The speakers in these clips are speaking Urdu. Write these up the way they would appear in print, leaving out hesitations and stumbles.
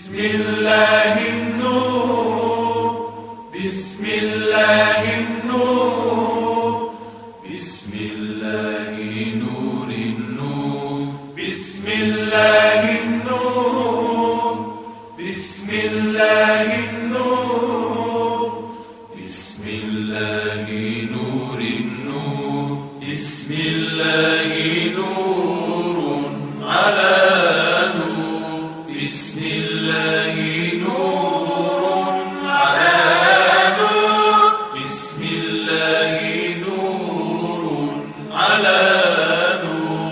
بسم الله النور بسم الله النور بسم الله نور النور بسم الله النور بسم الله النور بسم الله نور النور بسم الله نور على نور بسم الله نور على نور بسم الله نور على نور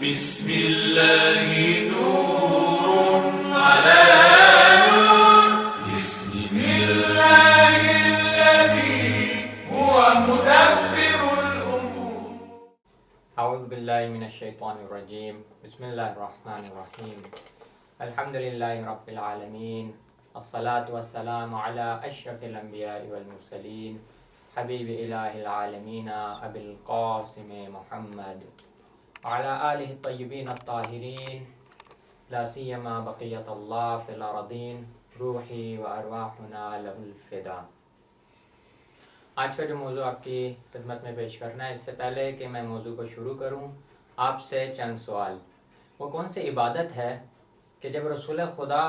بسم الله نور على نور بسم الله الذي هو مدبر الأمور. اعوذ باللہ من الشیطان الرجیم. بسم اللہ الرحمن الرحیم. الحمد للہ رب العالمین. الصلاة والسلام علی اشرف الانبیاء والمرسلین حبیب الہ العالمین ابی القاسم محمد وعلی آلہ الطیبین الطاہرین لا سیما بقیت اللہ فی الارضین روحی و ارواحنا لہ الفدا. آج کا جو موضوع آپ کی خدمت میں پیش کرنا ہے، اس سے پہلے کہ میں موضوع کو شروع کروں آپ سے چند سوال. وہ کون سی عبادت ہے کہ جب رسول خدا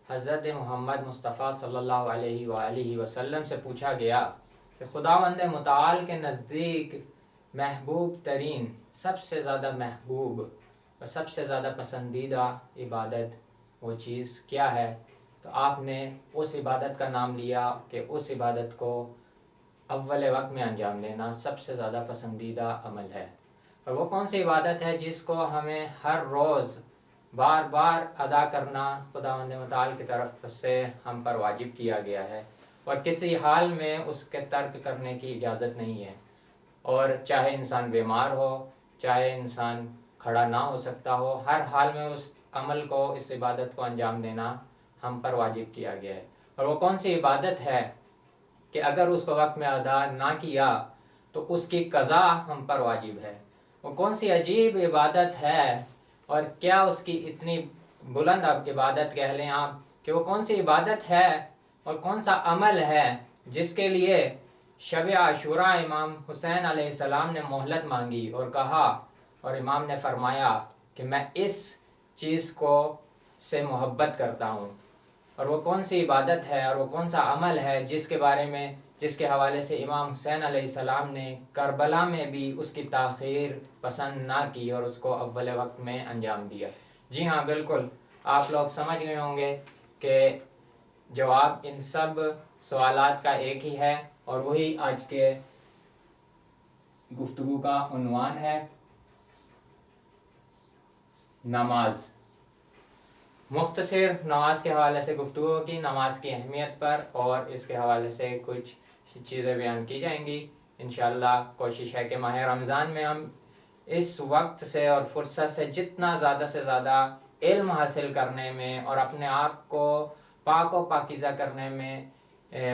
حضرت محمد مصطفیٰ صلی اللہ علیہ وآلہ وسلم سے پوچھا گیا کہ خداوند متعال کے نزدیک محبوب ترین، سب سے زیادہ محبوب اور سب سے زیادہ پسندیدہ عبادت وہ چیز کیا ہے، تو آپ نے اس عبادت کا نام لیا کہ اس عبادت کو اول وقت میں انجام دینا سب سے زیادہ پسندیدہ عمل ہے. اور وہ کون سی عبادت ہے جس کو ہمیں ہر روز بار بار ادا کرنا خداوند متعال کی طرف سے ہم پر واجب کیا گیا ہے، اور کسی حال میں اس کے ترک کرنے کی اجازت نہیں ہے. اور چاہے انسان بیمار ہو، چاہے انسان کھڑا نہ ہو سکتا ہو، ہر حال میں اس عمل کو، اس عبادت کو انجام دینا ہم پر واجب کیا گیا ہے. اور وہ کون سی عبادت ہے کہ اگر اس کو وقت میں ادا نہ کیا تو اس کی قضا ہم پر واجب ہے. وہ کون سی عجیب عبادت ہے، اور کیا اس کی اتنی بلند عبادت کہہ لیں آپ کہ وہ کون سی عبادت ہے اور کون سا عمل ہے جس کے لیے شب عاشوراء امام حسین علیہ السلام نے مہلت مانگی اور کہا، اور امام نے فرمایا کہ میں اس چیز کو سے محبت کرتا ہوں. اور وہ کون سی عبادت ہے اور وہ کون سا عمل ہے جس کے بارے میں، جس کے حوالے سے امام حسین علیہ السلام نے کربلا میں بھی اس کی تاخیر پسند نہ کی اور اس کو اول وقت میں انجام دیا. جی ہاں، بالکل آپ لوگ سمجھ گئے ہوں گے کہ جواب ان سب سوالات کا ایک ہی ہے، اور وہی آج کے گفتگو کا عنوان ہے، نماز. مختصر نماز کے حوالے سے گفتگو کی، نماز کی اہمیت پر، اور اس کے حوالے سے کچھ چیزیں بیان کی جائیں گی. انشاءاللہ کوشش ہے کہ ماہ رمضان میں ہم اس وقت سے اور فرصت سے جتنا زیادہ سے زیادہ علم حاصل کرنے میں اور اپنے آپ کو پاک و پاکیزہ کرنے میں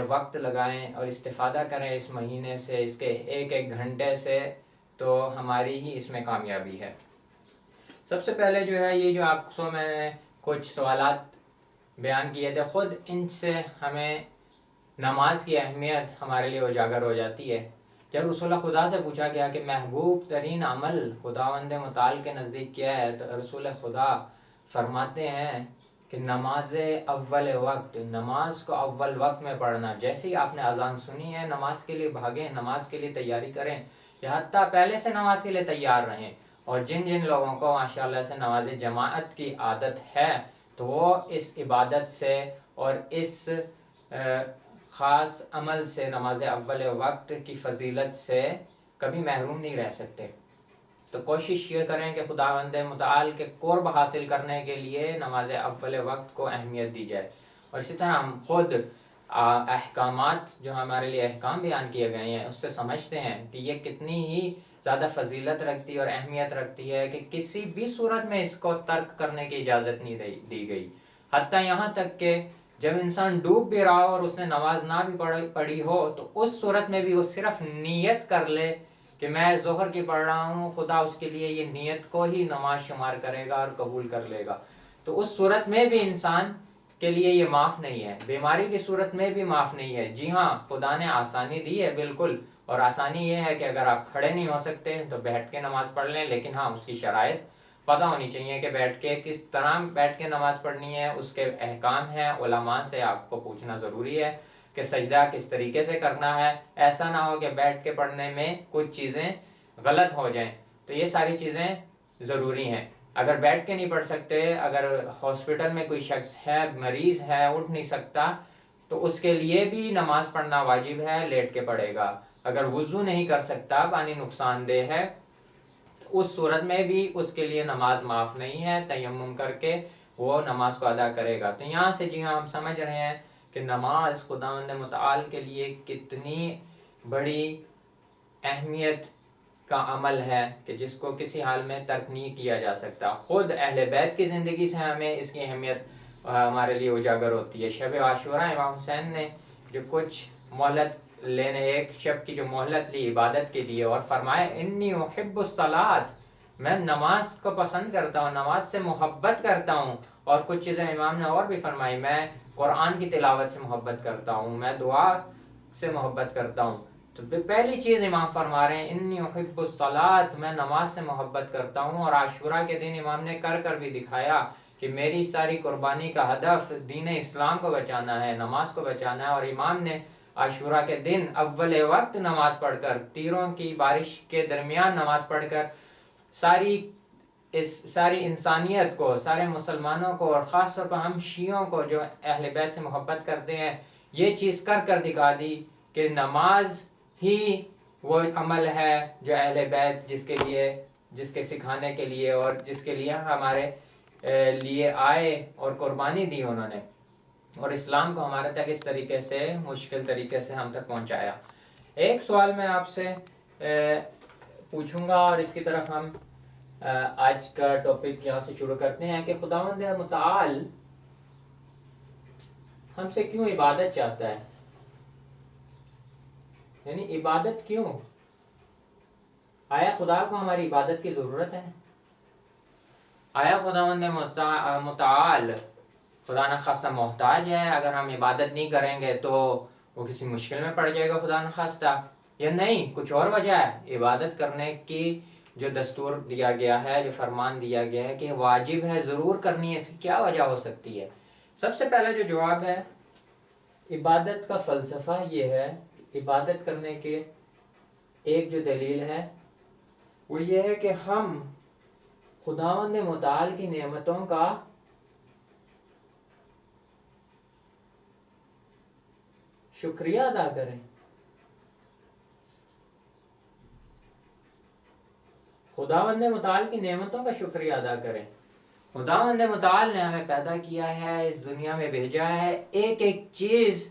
وقت لگائیں اور استفادہ کریں اس مہینے سے، اس کے ایک ایک گھنٹے سے، تو ہماری ہی اس میں کامیابی ہے. سب سے پہلے جو ہے یہ جو آپ کو میں نے کچھ سوالات بیان کیے تھے، خود ان سے ہمیں نماز کی اہمیت ہمارے لیے اجاگر ہو جاتی ہے. جب رسول خدا سے پوچھا گیا کہ محبوب ترین عمل خداوند متعال کے نزدیک کیا ہے، تو رسول خدا فرماتے ہیں کہ نماز اول وقت، نماز کو اول وقت میں پڑھنا. جیسے ہی آپ نے اذان سنی ہے نماز کے لیے بھاگیں، نماز کے لیے تیاری کریں، یا حتیٰ پہلے سے نماز کے لیے تیار رہیں. اور جن جن لوگوں کو ماشاءاللہ سے نماز جماعت کی عادت ہے تو وہ اس عبادت سے اور اس خاص عمل سے، نماز اول وقت کی فضیلت سے کبھی محروم نہیں رہ سکتے. تو کوشش یہ کریں کہ خداوند متعال کے قرب حاصل کرنے کے لیے نماز اول وقت کو اہمیت دی جائے. اور اسی طرح ہم خود احکامات جو ہمارے لیے احکام بیان کیے گئے ہیں اس سے سمجھتے ہیں کہ یہ کتنی ہی زیادہ فضیلت رکھتی ہے اور اہمیت رکھتی ہے کہ کسی بھی صورت میں اس کو ترک کرنے کی اجازت نہیں دی گئی. حتیٰ یہاں تک کہ جب انسان ڈوب بھی رہا ہو اور اس نے نماز نہ بھی پڑھی ہو تو اس صورت میں بھی وہ صرف نیت کر لے کہ میں ظہر کی پڑھ رہا ہوں، خدا اس کے لیے یہ نیت کو ہی نماز شمار کرے گا اور قبول کر لے گا. تو اس صورت میں بھی انسان کے لیے یہ معاف نہیں ہے، بیماری کی صورت میں بھی معاف نہیں ہے۔ جی ہاں، خدا نے آسانی دی ہے بالکل، اور آسانی یہ ہے کہ اگر آپ کھڑے نہیں ہو سکتے تو بیٹھ کے نماز پڑھ لیں، لیکن ہاں اس کی شرائط پتہ ہونی چاہیے کہ بیٹھ کے کس طرح بیٹھ کے نماز پڑھنی ہے، اس کے احکام ہیں، علماء سے آپ کو پوچھنا ضروری ہے کہ سجدہ کس طریقے سے کرنا ہے، ایسا نہ ہو کہ بیٹھ کے پڑھنے میں کچھ چیزیں غلط ہو جائیں۔ تو یہ ساری چیزیں ضروری ہیں۔ اگر بیٹھ کے نہیں پڑھ سکتے، اگر ہاسپٹل میں کوئی شخص ہے، مریض ہے، اٹھ نہیں سکتا، تو اس کے لیے بھی نماز پڑھنا واجب ہے، لیٹ کے پڑھے گا۔ اگر وضو نہیں کر سکتا، پانی نقصان دہ ہے، اس صورت میں بھی اس کے لیے نماز معاف نہیں ہے، تیمم کر کے وہ نماز کو ادا کرے گا۔ تو یہاں سے جی ہاں ہم سمجھ رہے ہیں کہ نماز خداوند متعال کے لیے کتنی بڑی اہمیت کا عمل ہے کہ جس کو کسی حال میں ترک نہیں کیا جا سکتا۔ خود اہل بیت کی زندگی سے ہمیں اس کی اہمیت ہمارے لیے اجاگر ہوتی ہے۔ شب عاشوراء امام حسین نے جو کچھ مہلت لینے، ایک شب کی جو مہلت لی عبادت کے لیے، اور فرمائے انی احب الصلاۃ، میں نماز کو پسند کرتا ہوں، نماز سے محبت کرتا ہوں، اور کچھ چیزیں امام نے اور بھی فرمائی، میں قرآن کی تلاوت سے محبت کرتا ہوں، میں دعا سے محبت کرتا ہوں۔ تو پہلی چیز امام فرما رہے ہیں انی احب الصلاۃ، میں نماز سے محبت کرتا ہوں۔ اور عاشوراء کے دن امام نے کر کر بھی دکھایا کہ میری ساری قربانی کا ہدف دین اسلام کو بچانا ہے، نماز کو بچانا ہے۔ اور امام نے عاشوراء کے دن اول وقت نماز پڑھ کر، تیروں کی بارش کے درمیان نماز پڑھ کر ساری انسانیت کو، سارے مسلمانوں کو، اور خاص طور پر ہم شیعوں کو جو اہل بیت سے محبت کرتے ہیں، یہ چیز کر کر دکھا دی کہ نماز ہی وہ عمل ہے جو اہل بیت جس کے سکھانے کے لیے اور جس کے لیے ہمارے لیے آئے اور قربانی دی انہوں نے، اور اسلام کو ہمارے تک اس طریقے سے مشکل طریقے سے ہم تک پہنچایا۔ ایک سوال میں آپ سے پوچھوں گا اور اس کی طرف ہم آج کا ٹاپک یہاں سے شروع کرتے ہیں کہ خداوند متعال ہم سے کیوں عبادت چاہتا ہے، یعنی عبادت کیوں؟ آیا خدا کو ہماری عبادت کی ضرورت ہے؟ آیا خداوند متعال خدا نخواستہ محتاج ہے؟ اگر ہم عبادت نہیں کریں گے تو وہ کسی مشکل میں پڑ جائے گا خدا نخواستہ، یا نہیں کچھ اور وجہ ہے؟ عبادت کرنے کی جو دستور دیا گیا ہے، جو فرمان دیا گیا ہے کہ واجب ہے، ضرور کرنی ہے، اس کی کیا وجہ ہو سکتی ہے؟ سب سے پہلا جو جواب ہے، عبادت کا فلسفہ یہ ہے، عبادت کرنے کے ایک جو دلیل ہے وہ یہ ہے کہ ہم خداوند متعال کی نعمتوں کا شکریہ ادا کریں۔ خداوند متعال کی نعمتوں کا شکریہ ادا کریں۔ خداوند متعال نے ہمیں پیدا کیا ہے، اس دنیا میں بھیجا ہے، ایک ایک چیز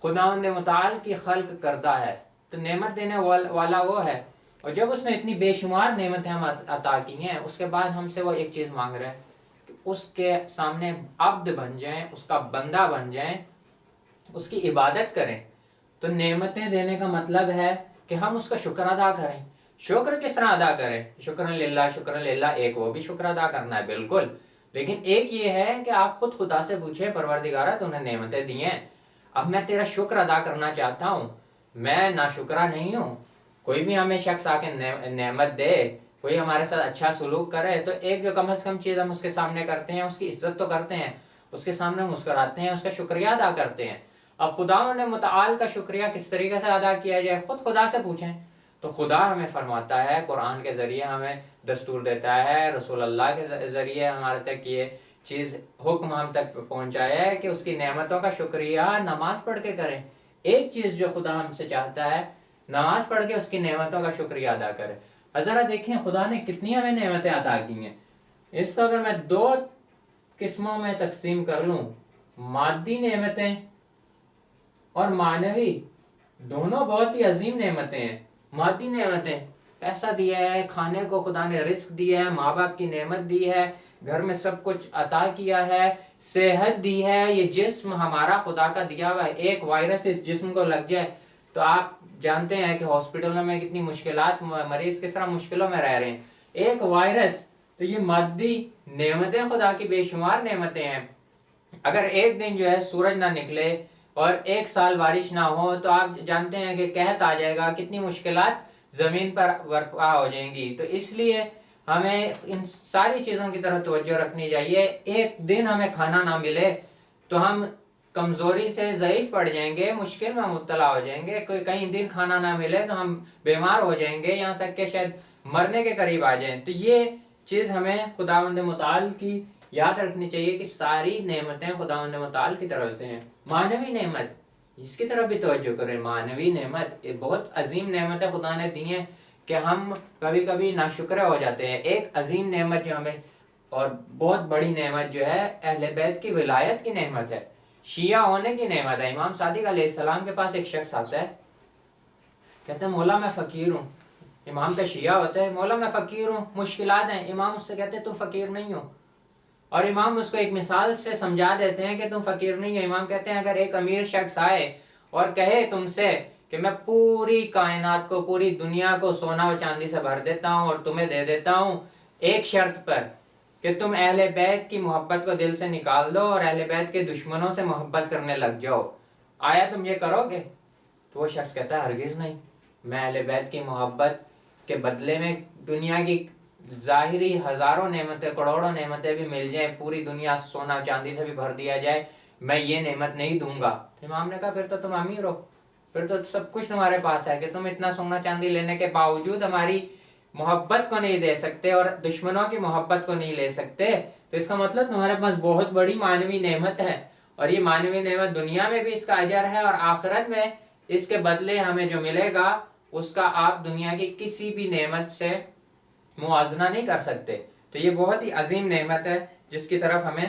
خداوند متعال کی خلق کردہ ہے، تو نعمت دینے والا وہ ہے۔ اور جب اس نے اتنی بے شمار نعمتیں ہم عطا کی ہیں، اس کے بعد ہم سے وہ ایک چیز مانگ رہے ہیں کہ اس کے سامنے عبد بن جائیں، اس کا بندہ بن جائیں، اس کی عبادت کریں۔ تو نعمتیں دینے کا مطلب ہے کہ ہم اس کا شکر ادا کریں۔ شکر کس طرح ادا کریں؟ شکر للہ، ایک وہ بھی شکر ادا کرنا ہے بالکل، لیکن ایک یہ ہے کہ آپ خود خدا سے پوچھیں پروردگارہ تو انہیں نعمتیں دی ہیں، اب میں تیرا شکر ادا کرنا چاہتا ہوں، میں ناشکرا نہیں ہوں۔ کوئی بھی ہمیں شخص آ کے نعمت دے، کوئی ہمارے ساتھ اچھا سلوک کرے، تو ایک جو کم از کم چیز ہم اس کے سامنے کرتے ہیں، اس کی عزت تو کرتے ہیں، اس کے سامنے مسکراتے ہیں، اس کا شکریہ ادا کرتے ہیں۔ اب خداوند متعال کا شکریہ کس طریقے سے ادا کیا جائے، خود خدا سے پوچھیں۔ تو خدا ہمیں فرماتا ہے، قرآن کے ذریعے ہمیں دستور دیتا ہے، رسول اللہ کے ذریعے ہمارے تک یہ چیز حکم ہم تک پہنچایا ہے کہ اس کی نعمتوں کا شکریہ نماز پڑھ کے کریں۔ ایک چیز جو خدا ہم سے چاہتا ہے، نماز پڑھ کے اس کی نعمتوں کا شکریہ ادا کریں۔ ذرا دیکھیں خدا نے کتنی ہمیں نعمتیں عطا کی ہیں، اس کو اگر میں دو قسموں میں تقسیم کر لوں، مادی نعمتیں اور معنوی، دونوں بہت ہی عظیم نعمتیں ہیں۔ مادی نعمتیں، پیسہ دیا ہے، کھانے کو خدا نے رزق دیا ہے، ماں باپ کی نعمت دی ہے، گھر میں سب کچھ عطا کیا ہے، صحت دی ہے، یہ جسم ہمارا خدا کا دیا ہوا ہے۔ ایک وائرس اس جسم کو لگ جائے تو آپ جانتے ہیں کہ ہاسپٹلوں میں کتنی مشکلات، مریض کس طرح مشکلوں میں رہ رہے ہیں، ایک وائرس۔ تو یہ مادی نعمتیں خدا کی بے شمار نعمتیں ہیں۔ اگر ایک دن جو ہے سورج نہ نکلے اور ایک سال بارش نہ ہو تو آپ جانتے ہیں کہ قحط آ جائے گا، کتنی مشکلات زمین پر برپا ہو جائیں گی۔ تو اس لیے ہمیں ان ساری چیزوں کی طرف توجہ رکھنی چاہیے۔ ایک دن ہمیں کھانا نہ ملے تو ہم کمزوری سے ضعیف پڑ جائیں گے، مشکل میں مبتلا ہو جائیں گے۔ کئی دن کھانا نہ ملے تو ہم بیمار ہو جائیں گے، یہاں تک کہ شاید مرنے کے قریب آ جائیں۔ تو یہ چیز ہمیں خداوند متعال کی یاد رکھنی چاہیے کہ ساری نعمتیں خداوند متعال کی طرف سے ہیں۔ معنوی نعمت، اس کی طرف بھی توجہ کریں۔ معنوی نعمت یہ بہت عظیم نعمت ہے خدا نے دی ہے کہ ہم کبھی کبھی ناشکر ہو جاتے ہیں۔ ایک عظیم نعمت جو ہمیں اور بہت بڑی نعمت جو ہے اہل بیت کی ولایت کی نعمت ہے، شیعہ ہونے کی نعمت ہے۔ امام صادق علیہ السلام کے پاس ایک شخص آتا ہے، کہتا ہے مولا میں فقیر ہوں۔ امام کا شیعہ ہوتا ہے، مولا میں فقیر ہوں، مشکلات ہیں۔ امام اس سے کہتے ہیں تم فقیر نہیں ہو، اور امام اس کو ایک مثال سے سمجھا دیتے ہیں کہ تم فقیر نہیں ہو۔ امام کہتے ہیں اگر ایک امیر شخص آئے اور کہے تم سے کہ میں پوری کائنات کو، پوری دنیا کو سونا اور چاندی سے بھر دیتا ہوں اور تمہیں دے دیتا ہوں ایک شرط پر کہ تم اہل بیت کی محبت کو دل سے نکال دو اور اہل بیت کے دشمنوں سے محبت کرنے لگ جاؤ، آیا تم یہ کرو گے؟ تو وہ شخص کہتا ہے ہرگز نہیں، میں اہل بیت کی محبت کے بدلے میں دنیا کی ظاہری ہزاروں نعمتیں، کروڑوں نعمتیں بھی مل جائیں، پوری دنیا سونا چاندی سے بھی بھر دیا جائے، میں یہ نعمت نہیں دوں گا۔ امام نے کہا پھر تو تم امیر ہو، پھر تو سب کچھ تمہارے پاس ہے کہ تم اتنا سونا چاندی لینے کے باوجود ہماری محبت کو نہیں دے سکتے اور دشمنوں کی محبت کو نہیں لے سکتے۔ تو اس کا مطلب تمہارے پاس بہت بڑی معنوی نعمت ہے، اور یہ معنوی نعمت دنیا میں بھی اس کا اجر ہے اور آخرت میں اس کے بدلے ہمیں جو ملے گا اس کا آپ دنیا کی کسی بھی نعمت سے موازنہ نہیں کر سکتے۔ تو یہ بہت ہی عظیم نعمت ہے جس کی طرف ہمیں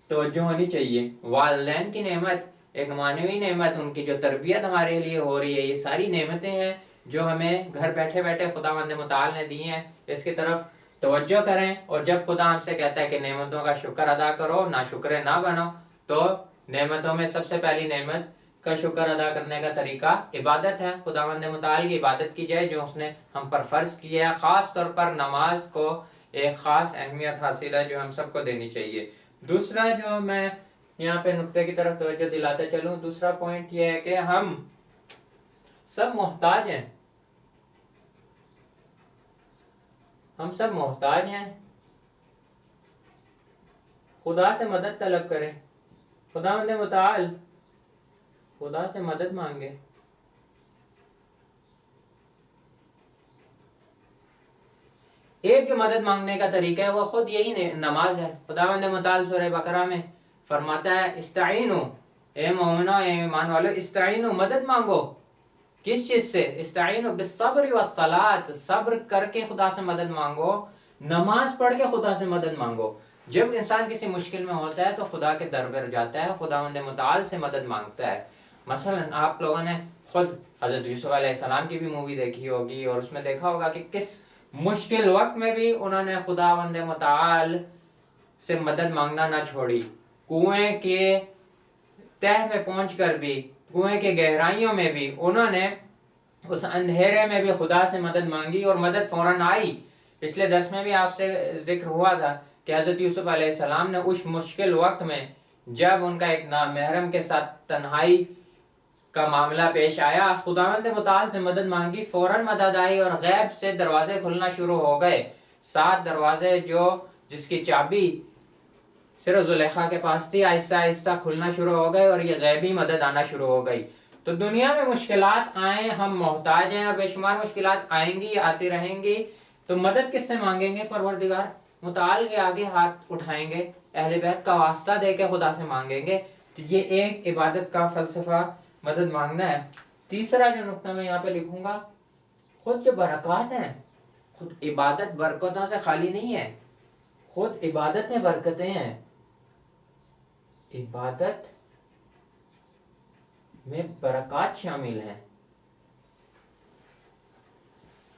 توجہ ہونی چاہیے۔ والدین کی نعمت ایک معنوی نعمت، ان کی جو تربیت ہمارے لیے ہو رہی ہے، یہ ساری نعمتیں ہیں جو ہمیں گھر بیٹھے بیٹھے خداوند متعال نے دی ہیں، اس کی طرف توجہ کریں۔ اور جب خدا ہم سے کہتا ہے کہ نعمتوں کا شکر ادا کرو، ناشکر نہ بنو، تو نعمتوں میں سب سے پہلی نعمت کا شکر ادا کرنے کا طریقہ عبادت ہے۔ خداوند متعال کی عبادت کی جائے جو اس نے ہم پر فرض کی ہے۔ خاص طور پر نماز کو ایک خاص اہمیت حاصل ہے جو ہم سب کو دینی چاہیے۔ دوسرا جو میں یہاں پہ نقطے کی طرف توجہ دلاتا چلوں، دوسرا پوائنٹ یہ ہے کہ ہم سب محتاج ہیں، ہم سب محتاج ہیں۔ خدا سے مدد طلب کریں، خداوند متعال خدا سے مدد مانگے۔ ایک جو مدد مانگنے کا طریقہ ہے وہ خود یہی نماز ہے۔ خداوند متعال سورہ بقرہ میں فرماتا ہے استعینوا، اے مومنو، اے ایمان والو، استعینوا، مدد مانگو۔ کس چیز سے؟ استعینوا بالصبر والصلاۃ، صبر کر کے خدا سے مدد مانگو، نماز پڑھ کے خدا سے مدد مانگو۔ جب انسان کسی مشکل میں ہوتا ہے تو خدا کے در پر جاتا ہے، خداوند متعال سے مدد مانگتا ہے۔ مثلا آپ لوگوں نے خود حضرت یوسف علیہ السلام کی بھی مووی دیکھی ہوگی اور اس میں دیکھا ہوگا کہ کس مشکل وقت میں بھی انہوں نے خداوند متعال سے مدد مانگنا نہ چھوڑی۔ کنویں کے تہ میں پہنچ کر بھی، کنویں کے گہرائیوں میں بھی انہوں نے اس اندھیرے میں بھی خدا سے مدد مانگی اور مدد فوراً آئی۔ پچھلے درس میں بھی آپ سے ذکر ہوا تھا کہ حضرت یوسف علیہ السلام نے اس مشکل وقت میں جب ان کا ایک نامحرم کے ساتھ تنہائی کا معاملہ پیش آیا، خداوند متعال سے مدد مانگی، فوراً مدد آئی اور غیب سے دروازے کھلنا شروع ہو گئے۔ 7 دروازے جس کی چابی صرف زلیخا کے پاس تھی، آہستہ آہستہ کھلنا شروع ہو گئے اور یہ غیبی مدد آنا شروع ہو گئی۔ تو دنیا میں مشکلات آئیں، ہم محتاج ہیں اور بے شمار مشکلات آئیں گی، آتی رہیں گی، تو مدد کس سے مانگیں گے؟ پروردگار متعال کے آگے ہاتھ اٹھائیں گے، اہل بیت کا واسطہ دے کے خدا سے مانگیں گے۔ تو یہ ایک عبادت کا فلسفہ مدد مانگنا ہے۔ تیسرا جو نقطہ میں یہاں پہ لکھوں گا، خود جو برکات ہیں، خود عبادت برکتوں سے خالی نہیں ہے، خود عبادت میں برکتیں ہیں۔ عبادت میں برکات شامل ہیں۔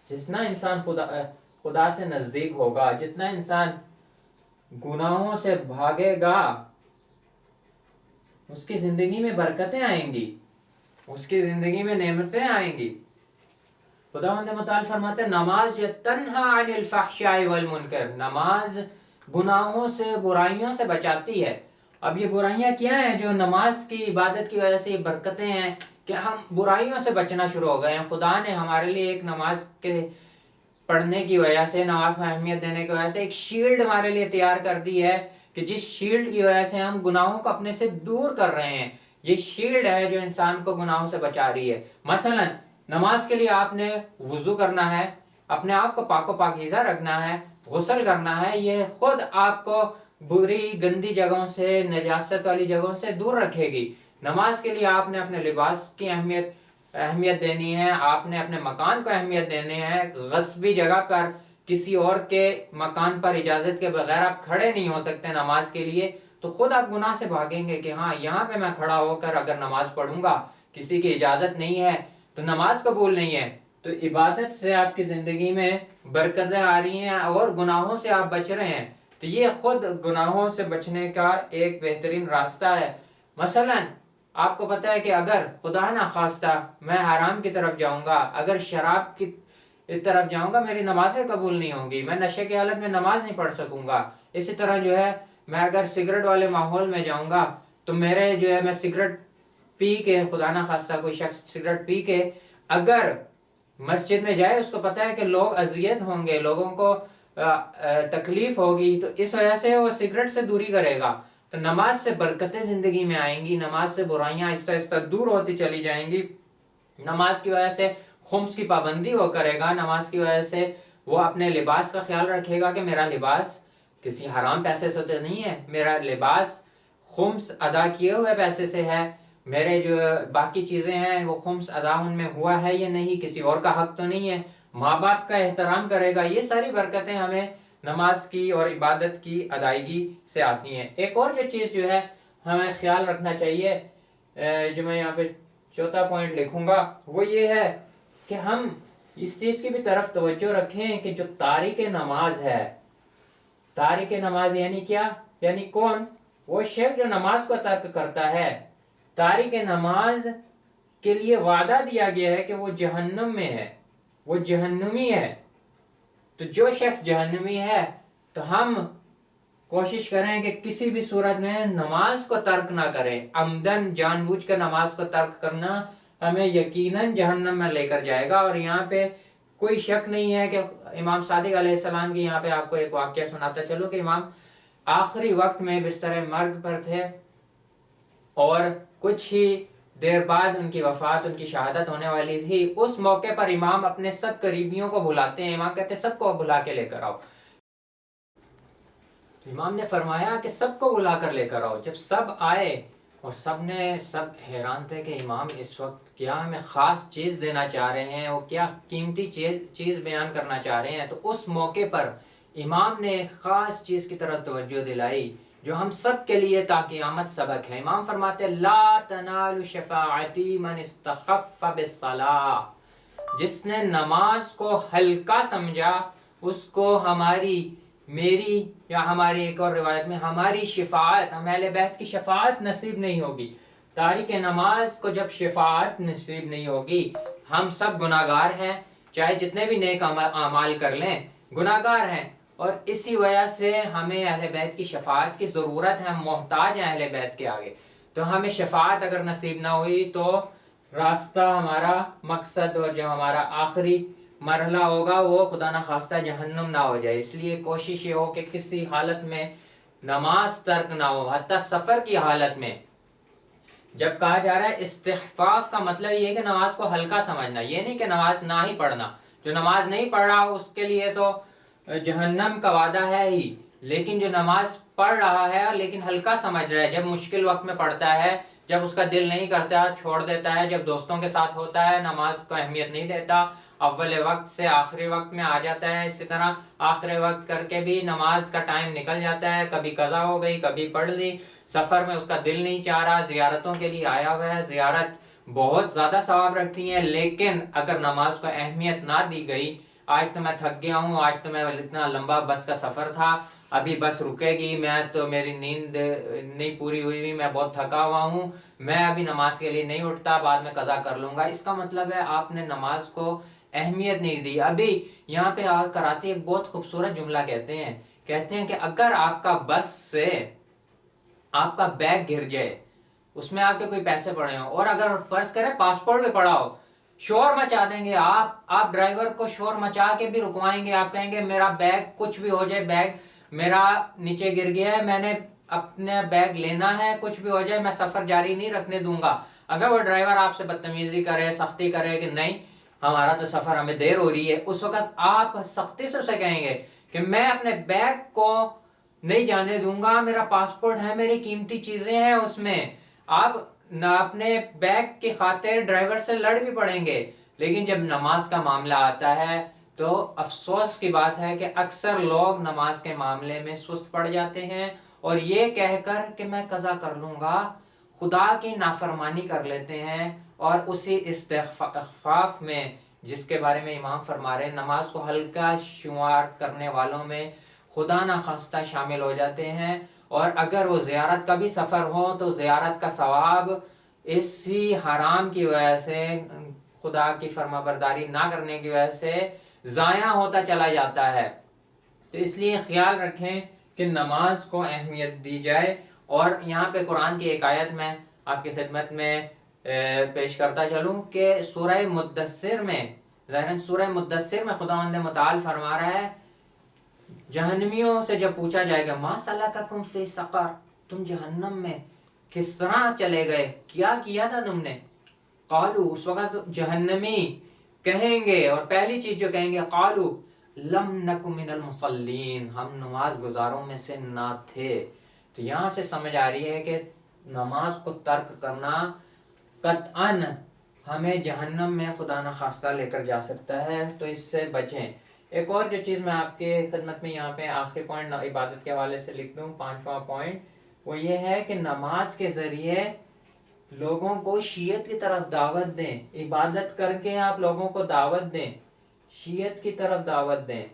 جتنا انسان خدا سے نزدیک ہوگا، جتنا انسان گناہوں سے بھاگے گا، اس کی زندگی میں برکتیں آئیں گی، اس کی زندگی میں نعمتیں آئیں گی۔ خداوند متعال فرماتے ہیں نماز جو تنہا عن الفحشاء والمنکر، نماز گناہوں سے، برائیوں سے بچاتی ہے اب یہ برائیاں کیا ہیں جو نماز کی عبادت کی وجہ سے یہ برکتیں ہیں کہ ہم برائیوں سے بچنا شروع ہو گئے ہیں. خدا نے ہمارے لیے ایک نماز کے پڑھنے کی وجہ سے، نماز میں اہمیت دینے کی وجہ سے ایک شیلڈ ہمارے لیے تیار کر دی ہے کہ جس شیلڈ کی وجہ سے ہم گناہوں کو اپنے سے دور کر رہے ہیں. یہ شیلڈ ہے جو انسان کو گناہوں سے بچا رہی ہے. مثلا نماز کے لیے آپ نے وضو کرنا ہے، اپنے آپ کو پاک و پاکیزہ رکھنا ہے، غسل کرنا ہے. یہ خود آپ کو بری گندی جگہوں سے، نجاست والی جگہوں سے دور رکھے گی. نماز کے لیے آپ نے اپنے لباس کی اہمیت دینی ہے، آپ نے اپنے مکان کو اہمیت دینی ہے. غصبی جگہ پر کسی اور کے مکان پر اجازت کے بغیر آپ کھڑے نہیں ہو سکتے نماز کے لیے. تو خود آپ گناہ سے بھاگیں گے کہ ہاں یہاں پہ میں کھڑا ہو کر اگر نماز پڑھوں گا، کسی کی اجازت نہیں ہے تو نماز قبول نہیں ہے. تو عبادت سے آپ کی زندگی میں برکتیں آ رہی ہیں اور گناہوں سے آپ بچ رہے ہیں. تو یہ خود گناہوں سے بچنے کا ایک بہترین راستہ ہے. مثلا آپ کو پتہ ہے کہ اگر خدا نہ خواستہ میں حرام کی طرف جاؤں گا، اگر شراب کی طرف جاؤں گا، میری نمازیں قبول نہیں ہوں گی، میں نشے کی حالت میں نماز نہیں پڑھ سکوں گا. اسی طرح جو ہے میں اگر سگریٹ والے ماحول میں جاؤں گا تو میرے جو ہے میں سگریٹ پی کے، خدا نہ خواستہ کوئی شخص سگریٹ پی کے اگر مسجد میں جائے، اس کو پتہ ہے کہ لوگ اذیت ہوں گے، لوگوں کو تکلیف ہوگی، تو اس وجہ سے وہ سگریٹ سے دوری کرے گا. تو نماز سے برکتیں زندگی میں آئیں گی، نماز سے برائیاں آہستہ آہستہ دور ہوتی چلی جائیں گی. نماز کی وجہ سے خمس کی پابندی وہ کرے گا، نماز کی وجہ سے وہ اپنے لباس کا خیال رکھے گا کہ میرا لباس کسی حرام پیسے سے تو نہیں ہے، میرا لباس خمس ادا کیے ہوئے پیسے سے ہے، میرے جو باقی چیزیں ہیں وہ خمس ادا ان میں ہوا ہے یا نہیں، کسی اور کا حق تو نہیں ہے. ماں باپ کا احترام کرے گا. یہ ساری برکتیں ہمیں نماز کی اور عبادت کی ادائیگی سے آتی ہیں. ایک اور جو چیز جو ہے ہمیں خیال رکھنا چاہیے، جو میں یہاں پہ چوتھا پوائنٹ لکھوں گا، وہ یہ ہے کہ ہم اس چیز کی بھی طرف توجہ رکھیں کہ جو تارک نماز ہے، تارک نماز یعنی کیا؟ یعنی کون؟ وہ شخص جو نماز کو ترک کرتا ہے. تارک نماز کے لیے وعدہ دیا گیا ہے کہ وہ جہنم میں ہے، وہ جہنمی ہے. تو جو شخص جہنمی ہے تو ہم کوشش کریں کہ کسی بھی صورت میں نماز کو ترک نہ کریں. عمدن جان بوجھ کر نماز کو ترک کرنا ہمیں یقیناً جہنم میں لے کر جائے گا. اور یہاں پہ کوئی شک نہیں ہے کہ امام صادق علیہ السلام کی، یہاں پہ آپ کو ایک واقعہ سناتا چلو کہ امام آخری وقت میں بستر مرگ پر تھے اور کچھ ہی دیر بعد ان کی وفات، ان کی شہادت ہونے والی تھی. اس موقع پر امام اپنے سب قریبیوں کو بلاتے ہیں. امام کہتے ہیں سب کو بلا کے لے کر آؤ. تو امام نے فرمایا کہ سب کو بلا کر لے کر آؤ. جب سب آئے اور سب حیران تھے کہ امام اس وقت کیا ہمیں خاص چیز دینا چاہ رہے ہیں، وہ کیا قیمتی چیز بیان کرنا چاہ رہے ہیں. تو اس موقع پر امام نے ایک خاص چیز کی طرف توجہ دلائی جو ہم سب کے لیے تا قیامت سبق ہے. امام فرماتے لا تنال شفاعتی من استخف بالصلاۃ. جس نے نماز کو ہلکا سمجھا اس کو میری یا ہماری ایک اور روایت میں ہماری شفاعت، ہم اہل بیت کی شفاعت نصیب نہیں ہوگی. تارک نماز کو جب شفاعت نصیب نہیں ہوگی، ہم سب گناہگار ہیں، چاہے جتنے بھی نیک اعمال کر لیں گناہگار ہیں، اور اسی وجہ سے ہمیں اہل بیت کی شفاعت کی ضرورت ہے. ہم محتاج ہیں اہل بیت کے آگے. تو ہمیں شفاعت اگر نصیب نہ ہوئی تو راستہ، ہمارا مقصد اور جو ہمارا آخری مرحلہ ہوگا وہ خدا نہ خواستہ جہنم نہ ہو جائے. اس لیے کوشش یہ ہو کہ کسی حالت میں نماز ترک نہ ہو، حتیٰ سفر کی حالت میں. جب کہا جا رہا ہے استخفاف کا مطلب یہ ہے کہ نماز کو ہلکا سمجھنا، یہ نہیں کہ نماز نہ ہی پڑھنا. جو نماز نہیں پڑھ رہا اس کے لیے تو جہنم کا وعدہ ہے ہی، لیکن جو نماز پڑھ رہا ہے لیکن ہلکا سمجھ رہا ہے، جب مشکل وقت میں پڑھتا ہے، جب اس کا دل نہیں کرتا چھوڑ دیتا ہے، جب دوستوں کے ساتھ ہوتا ہے نماز کو اہمیت نہیں دیتا، اول وقت سے آخری وقت میں آ جاتا ہے. اسی طرح آخری وقت کر کے بھی نماز کا ٹائم نکل جاتا ہے، کبھی قضا ہو گئی، کبھی پڑھ لی. سفر میں اس کا دل نہیں چاہ رہا، زیارتوں کے لیے آیا ہوا ہے، زیارت بہت زیادہ ثواب رکھتی ہیں، لیکن اگر نماز کو اہمیت نہ دی گئی، آج تو میں تھک گیا ہوں، آج تو میں اتنا لمبا بس کا سفر تھا، ابھی بس رکے گی، میں تو میری نیند نہیں پوری ہوئی، میں بہت تھکا ہوا ہوں، میں ابھی نماز کے لیے نہیں اٹھتا، بعد میں قضا کر لوں گا. اس کا مطلب ہے آپ نے نماز کو اہمیت نہیں دی. ابھی یہاں پہ کراتے ایک بہت خوبصورت جملہ کہتے ہیں کہ اگر آپ کا بس سے آپ کا بیگ گر جائے، اس میں آپ کے کوئی پیسے پڑے ہوں، اور اگر فرض کرے پاسپورٹ بھی پڑا ہو، شور مچا دیں گے آپ ڈرائیور کو شور مچا کے بھی رکوائیں گے، آپ کہیں گے میرا بیگ کچھ بھی ہو جائے، بیگ میرا نیچے گر گیا ہے، میں نے اپنا بیگ لینا ہے، کچھ بھی ہو جائے میں سفر جاری نہیں رکھنے دوں گا۔ اگر وہ ڈرائیور آپ سے بدتمیزی کرے، سختی کرے کہ نہیں ہمارا تو سفر، ہمیں دیر ہو رہی ہے، اس وقت آپ سختی سے اسے کہیں گے کہ میں اپنے بیگ کو نہیں جانے دوں گا، میرا پاسپورٹ ہے، میری قیمتی چیزیں ہیں اس میں۔ آپ اپنے بیگ کی خاطر ڈرائیور سے لڑ بھی پڑیں گے، لیکن جب نماز کا معاملہ آتا ہے تو افسوس کی بات ہے کہ اکثر لوگ نماز کے معاملے میں سست پڑ جاتے ہیں، اور یہ کہہ کر کہ میں قضا کر لوں گا، خدا کی نافرمانی کر لیتے ہیں، اور اسی استخفاف میں جس کے بارے میں امام فرما رہے ہیں نماز کو ہلکا شمار کرنے والوں میں خدا نخواستہ شامل ہو جاتے ہیں، اور اگر وہ زیارت کا بھی سفر ہو تو زیارت کا ثواب اسی حرام کی وجہ سے، خدا کی فرما برداری نہ کرنے کی وجہ سے ضائع ہوتا چلا جاتا ہے۔ تو اس لیے خیال رکھیں کہ نماز کو اہمیت دی جائے۔ اور یہاں پہ قرآن کی ایک آیت میں آپ کی خدمت میں پیش کرتا چلوں کہ سورہ مدثر میں، ظاہراً سورہ مدثر میں خداوند متعال فرما رہا ہے، جہنمیوں سے جب پوچھا جائے گا ما سلککم فی سقر، تم جہنم میں کس طرح چلے گئے، کیا کیا تھا تم نے؟ قالو، اس وقت جہنمی کہیں گے، اور پہلی چیز جو کہیں گے قالو لم نک من المصلین، ہم نماز گزاروں میں سے نہ تھے۔ تو یہاں سے سمجھ آ رہی ہے کہ نماز کو ترک کرنا قطعاً ہمیں جہنم میں خدا نخواستہ لے کر جا سکتا ہے، تو اس سے بچیں۔ ایک اور جو چیز میں آپ کے خدمت میں یہاں پہ آخری پوائنٹ عبادت کے حوالے سے لکھ دوں، 5واں پوائنٹ، وہ یہ ہے کہ نماز کے ذریعے لوگوں کو شیعت کی طرف دعوت دیں، عبادت کر کے آپ لوگوں کو دعوت دیں، شیعت کی طرف دعوت دیں،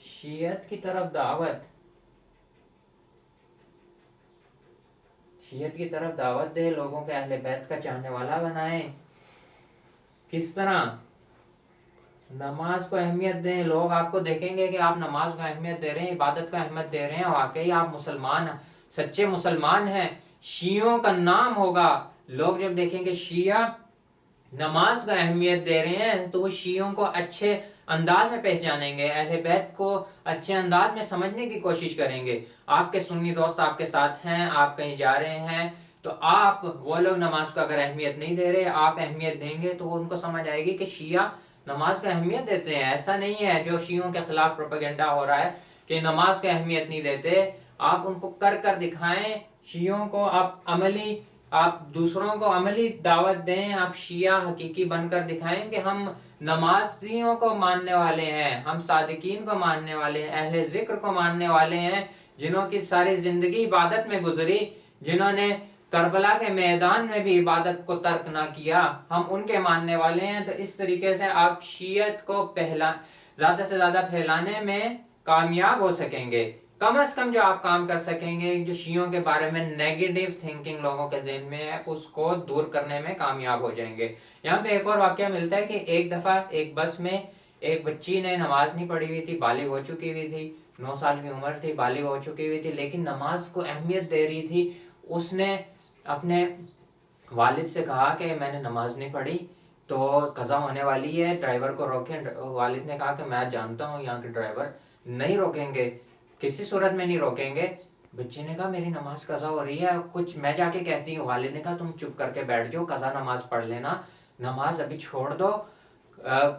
شیعت کی طرف دعوت، شیعت کی طرف دعوت دیں، لوگوں کے اہل بیت کا چاہنے والا بنائیں۔ کس طرح؟ نماز کو اہمیت دیں، لوگ آپ کو دیکھیں گے کہ آپ نماز کو اہمیت دے رہے ہیں، عبادت کو اہمیت دے رہے ہیں، واقعی آپ مسلمان ہیں، سچے مسلمان ہیں، شیعوں کا نام ہوگا۔ لوگ جب دیکھیں گے شیعہ نماز کو اہمیت دے رہے ہیں تو وہ شیعوں کو اچھے انداز میں پہچانیں گے، اہل بیت کو اچھے انداز میں سمجھنے کی کوشش کریں گے۔ آپ کے سنی دوست آپ کے ساتھ ہیں، آپ کہیں جا رہے ہیں تو آپ وہ لوگ نماز کو اگر اہمیت نہیں دے رہے، آپ اہمیت دیں گے تو ان کو سمجھ آئے گی کہ شیعہ نماز کو اہمیت دیتے ہیں۔ ایسا نہیں ہے جو شیعوں کے خلاف پروپیگنڈا ہو رہا ہے کہ نماز کو اہمیت نہیں دیتے، آپ ان کو کر کر دکھائیں، شیعوں کو آپ دوسروں کو عملی دعوت دیں، آپ شیعہ حقیقی بن کر دکھائیں کہ ہم نمازیوں کو ماننے والے ہیں، ہم صادقین کو ماننے والے ہیں، اہل ذکر کو ماننے والے ہیں، جنہوں کی ساری زندگی عبادت میں گزری، جنہوں نے کربلا کے میدان میں بھی عبادت کو ترک نہ کیا، ہم ان کے ماننے والے ہیں۔ تو اس طریقے سے آپ شیعت کو زیادہ سے زیادہ پھیلانے میں کامیاب ہو سکیں گے۔ کم از کم جو آپ کام کر سکیں گے، جو شیعوں کے بارے میں نیگیٹو تھنکنگ لوگوں کے ذہن میں ہے، اس کو دور کرنے میں کامیاب ہو جائیں گے۔ یہاں پہ ایک اور واقعہ ملتا ہے کہ ایک دفعہ ایک بس میں ایک بچی نے نماز نہیں پڑھی ہوئی تھی، بالغ ہو چکی ہوئی تھی، 9 سال کی عمر تھی، بالغ ہو چکی ہوئی تھی، لیکن نماز کو اہمیت دے رہی تھی۔ اس نے اپنے والد سے کہا کہ میں نے نماز نہیں پڑھی تو قضا ہونے والی ہے، ڈرائیور کو روکیں۔ والد نے کہا کہ میں جانتا ہوں یہاں کے ڈرائیور نہیں روکیں گے، کسی صورت میں نہیں روکیں گے۔ بچی نے کہا میری نماز قضا ہو رہی ہے، کچھ میں جا کے کہتی ہوں۔ والد نے کہا تم چپ کر کے بیٹھ جاؤ، قضا نماز پڑھ لینا، نماز ابھی چھوڑ دو،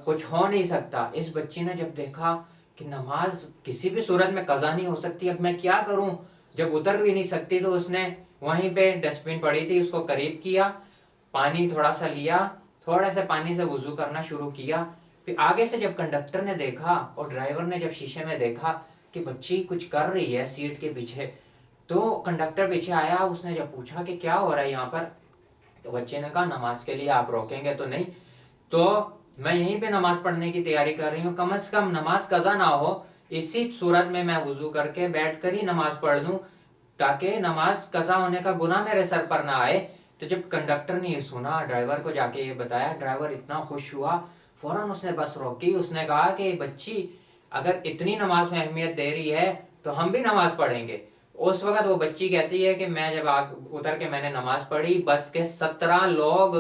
کچھ ہو نہیں سکتا۔ اس بچی نے جب دیکھا کہ نماز کسی بھی صورت میں قضا نہیں ہو سکتی، اب میں کیا کروں، جب اتر بھی نہیں سکتی، تو اس نے وہیں پہ ڈسٹ بن پڑی تھی، اس کو قریب کیا، پانی تھوڑا سا لیا، تھوڑے سے پانی سے وضو کرنا شروع کیا۔ پھر آگے سے جب کنڈکٹر نے دیکھا اور ڈرائیور نے جب شیشے میں دیکھا کہ بچی کچھ کر رہی ہے سیٹ کے پیچھے، تو کنڈکٹر پیچھے آیا، اس نے جب پوچھا کہ کیا ہو رہا ہے یہاں پر، تو بچے نے کہا نماز کے لیے آپ روکیں گے تو نہیں، تو میں یہیں پہ نماز پڑھنے کی تیاری کر رہی ہوں، کم از کم نماز قضا نہ ہو، اسی صورت میں میں وضو کر کے بیٹھ کر ہی نماز پڑھ لوں تاکہ نماز قضا ہونے کا گناہ میرے سر پر نہ آئے۔ تو جب کنڈکٹر نے یہ سنا، ڈرائیور کو جا کے یہ بتایا، ڈرائیور اتنا خوش ہوا، فوراً اس نے بس روکی، اس نے کہا کہ بچی اگر اتنی نماز میں اہمیت دے رہی ہے تو ہم بھی نماز پڑھیں گے۔ اس وقت وہ بچی کہتی ہے کہ میں جب اتر کے میں نے نماز پڑھی، بس کے 17 لوگ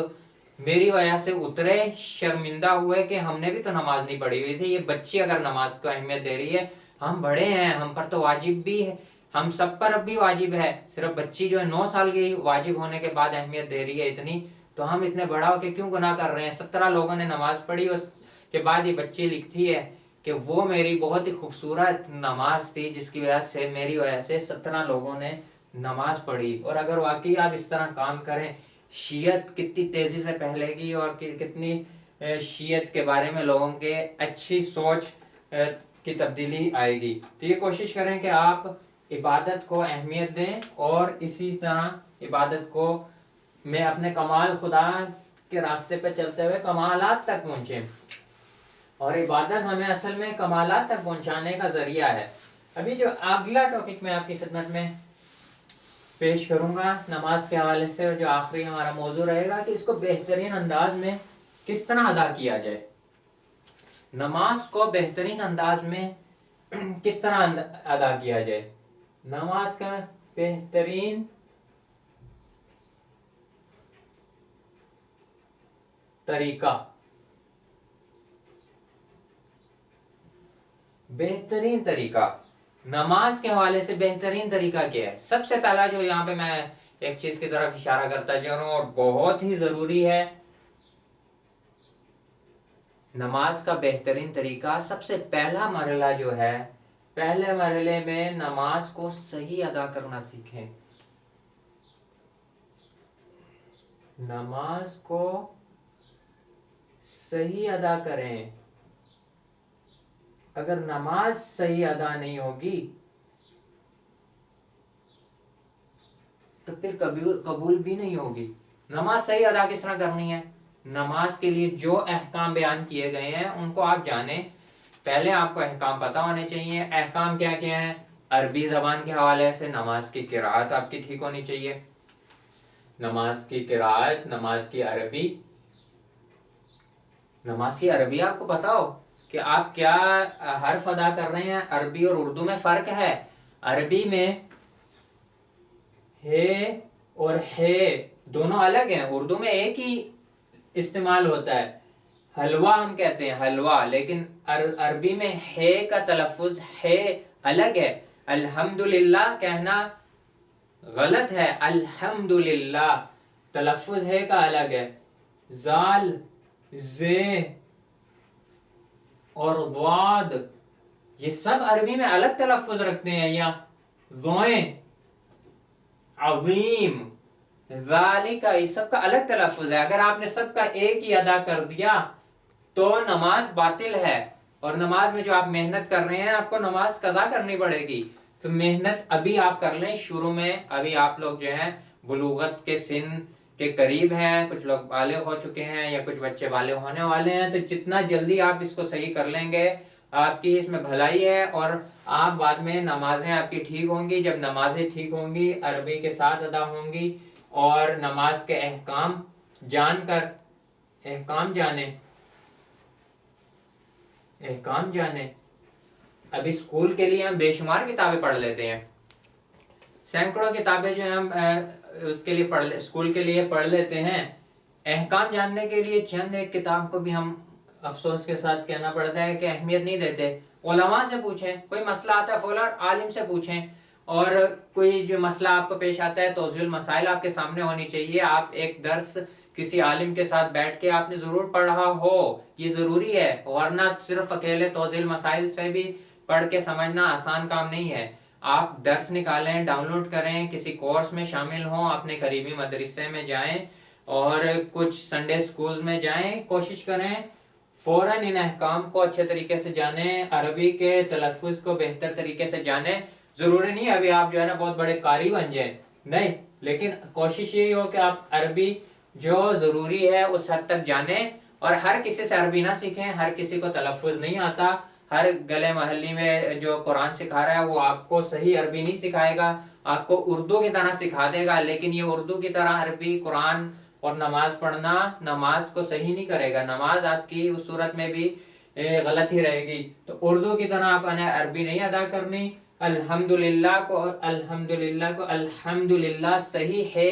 میری وجہ سے اترے، شرمندہ ہوئے کہ ہم نے بھی تو نماز نہیں پڑھی ہوئی تھی، یہ بچی اگر نماز کو اہمیت دے رہی ہے، ہم بڑے ہیں، ہم پر تو واجب بھی ہے، ہم سب پر اب بھی واجب ہے، صرف بچی جو ہے 9 سال کی واجب ہونے کے بعد اہمیت دے رہی ہے اتنی، تو ہم اتنے بڑا ہو کے کیوں گناہ کر رہے ہیں؟ 17 لوگوں نے نماز پڑھی، اس کے بعد یہ بچی لکھتی ہے کہ وہ میری بہت ہی خوبصورت نماز تھی جس کی وجہ سے میری وجہ سے 17 لوگوں نے نماز پڑھی۔ اور اگر واقعی آپ اس طرح کام کریں، شیعت کتنی تیزی سے پھیلے گی اور کتنی شیعت کے بارے میں لوگوں کے اچھی سوچ کی تبدیلی آئے گی۔ تو یہ کوشش کریں کہ آپ عبادت کو اہمیت دیں اور اسی طرح عبادت کو میں اپنے کمال خدا کے راستے پہ چلتے ہوئے کمالات تک پہنچیں، اور عبادت ہمیں اصل میں کمالات تک پہنچانے کا ذریعہ ہے۔ ابھی جو اگلا ٹاپک میں آپ کی خدمت میں پیش کروں گا نماز کے حوالے سے، اور جو آخری ہمارا موضوع رہے گا کہ اس کو بہترین انداز میں کس طرح ادا کیا جائے، نماز کو بہترین انداز میں کس طرح ادا کیا جائے، نماز کا بہترین طریقہ، بہترین طریقہ نماز کے حوالے سے بہترین طریقہ کیا ہے؟ سب سے پہلا جو یہاں پہ میں ایک چیز کی طرف اشارہ کرتا جا رہا ہوں اور بہت ہی ضروری ہے، نماز کا بہترین طریقہ، سب سے پہلا مرحلہ جو ہے، پہلے مرحلے میں نماز کو صحیح ادا کرنا سیکھیں، نماز کو صحیح ادا کریں۔ اگر نماز صحیح ادا نہیں ہوگی تو پھر قبول بھی نہیں ہوگی۔ نماز صحیح ادا کس طرح کرنی ہے؟ نماز کے لیے جو احکام بیان کیے گئے ہیں ان کو آپ جانیں، پہلے آپ کو احکام پتہ ہونے چاہیے۔ احکام کیا کیا ہیں؟ عربی زبان کے حوالے سے نماز کی قرأت آپ کی ٹھیک ہونی چاہیے، نماز کی قرأت، نماز کی عربی، نماز کی عربی آپ کو پتہ ہو کہ آپ کیا حرف ادا کر رہے ہیں۔ عربی اور اردو میں فرق ہے، عربی میں ہے اور ہے دونوں الگ ہیں، اردو میں ایک ہی استعمال ہوتا ہے، حلوہ ہم کہتے ہیں حلوہ، لیکن عربی میں ہے کا تلفظ ہے الگ ہے۔ الحمدللہ کہنا غلط ہے، الحمدللہ تلفظ ہے کا الگ ہے، زال، زے اور ضاد یہ سب عربی میں الگ تلفظ رکھتے ہیں، یا ضوئیں، عظیم، ذالک، یہ سب کا الگ تلفظ ہے۔ اگر آپ نے سب کا ایک ہی ادا کر دیا تو نماز باطل ہے، اور نماز میں جو آپ محنت کر رہے ہیں آپ کو نماز قضا کرنی پڑے گی۔ تو محنت ابھی آپ کر لیں شروع میں، ابھی آپ لوگ جو ہیں بلوغت کے سن کے قریب ہیں، کچھ لوگ بالغ ہو چکے ہیں یا کچھ بچے بالغ ہونے والے ہیں، تو جتنا جلدی آپ اس کو صحیح کر لیں گے آپ کی اس میں بھلائی ہے، اور آپ بعد میں نمازیں آپ کی ٹھیک ہوں گی۔ جب نمازیں ٹھیک ہوں گی، عربی کے ساتھ ادا ہوں گی، اور نماز کے احکام جان کر، احکام جانے۔ اب اسکول کے لیے ہم بے شمار کتابیں پڑھ لیتے ہیں، سینکڑوں کتابیں جو ہم اس کے لیے اسکول کے لیے پڑھ لیتے ہیں، احکام جاننے کے لیے چند ایک کتاب کو بھی ہم افسوس کے ساتھ کہنا پڑتا ہے کہ اہمیت نہیں دیتے۔ علماء سے پوچھیں، کوئی مسئلہ آتا ہے فوراً عالم سے پوچھیں، اور کوئی جو مسئلہ آپ کو پیش آتا ہے توضیح المسائل آپ کے سامنے ہونی چاہیے۔ آپ ایک درس کسی عالم کے ساتھ بیٹھ کے آپ نے ضرور پڑھا ہو، یہ ضروری ہے، ورنہ صرف اکیلے توضیح المسائل سے بھی پڑھ کے سمجھنا آسان کام نہیں ہے۔ آپ درس نکالیں، ڈاؤن لوڈ کریں، کسی کورس میں شامل ہوں، اپنے قریبی مدرسے میں جائیں اور کچھ سنڈے سکولز میں جائیں، کوشش کریں فوراً ان احکام کو اچھے طریقے سے جانیں، عربی کے تلفظ کو بہتر طریقے سے جانیں۔ ضروری نہیں ابھی آپ جو ہے نا بہت بڑے قاری بن جائیں، نہیں، لیکن کوشش یہی ہو کہ آپ عربی جو ضروری ہے اس حد تک جانیں، اور ہر کسی سے عربی نہ سیکھیں، ہر کسی کو تلفظ نہیں آتا، ہر گلے محلی میں جو قرآن سکھا رہا ہے وہ آپ کو صحیح عربی نہیں سکھائے گا، آپ کو اردو کی طرح سکھا دے گا، لیکن یہ اردو کی طرح عربی قرآن اور نماز پڑھنا نماز کو صحیح نہیں کرے گا، نماز آپ کی اس صورت میں بھی غلط ہی رہے گی۔ تو اردو کی طرح آپ نے عربی نہیں ادا کرنی، الحمدللہ کو الحمدللہ صحیح ہے،